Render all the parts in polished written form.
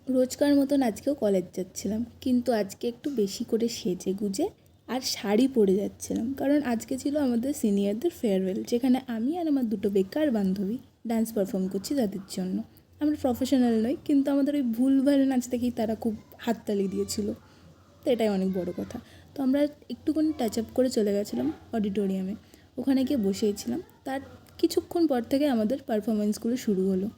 রোজকার মতন আজকেও কলেজ যাচ্ছিলাম, কিন্তু আজকে একটু বেশি করে সেজে গুজে আর শাড়ি পরে যাচ্ছিলাম, কারণ আজকে ছিল আমাদের সিনিয়রদের ফেয়ারওয়েল, যেখানে আমি আর আমার দুটো বেকার বান্ধবী ডান্স পারফর্ম করছি তাদের জন্য। আমরা প্রফেশনাল নই, কিন্তু আমাদের ওই ভুলভাল নাচ দেখেই তারা খুব হাততালি দিয়েছিল, তো এটাই অনেক বড় কথা। তো আমরা একটুখানি টাচ আপ করে চলে গেছিলাম অডিটোরিয়ামে, ওখানে গিয়ে বসেছিলাম। তার কিছুক্ষণ পর থেকে আমাদের পারফরমেন্সগুলো শুরু হলো।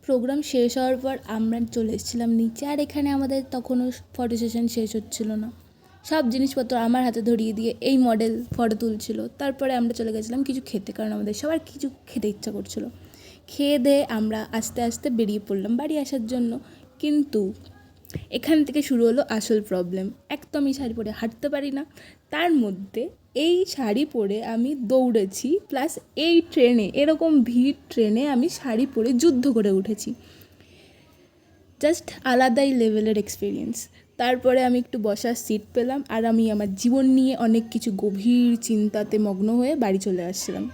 প্রোগ্রাম শেষ হওয়ার পর আমরা চলে এসেছিলাম নিচে, আর এখানে আমাদের তখনও ফটো সেশন শেষ হচ্ছিল না। সব জিনিসপত্র আমার হাতে ধরিয়ে দিয়ে এই মডেল ফটো তুলছিল। তারপরে আমরা চলে গেছিলাম কিছু খেতে, কারণ আমাদের সবার কিছু খেতে ইচ্ছা করছিল। খেয়ে দিয়ে আমরা আস্তে আস্তে বেরিয়ে পড়লাম বাড়ি আসার জন্য। কিন্তু এখান থেকে শুরু হলো আসল প্রবলেম। এক তো আমি শাড়ি পরে হাঁটতে পারি না, তার মধ্যে এই শাড়ি পরে আমি দৌড়েছি, প্লাস এই ট্রেনে, এরকম ভিড় ট্রেনে আমি শাড়ি পরে যুদ্ধ করে উঠেছি। জাস্ট আলাদাই লেভেলের এক্সপিরিয়েন্স। তারপরে আমি একটু বসার সিট পেলাম, আর আমি আমার জীবন নিয়ে অনেক কিছু গভীর চিন্তাতে মগ্ন হয়ে বাড়ি চলে আসছিলাম।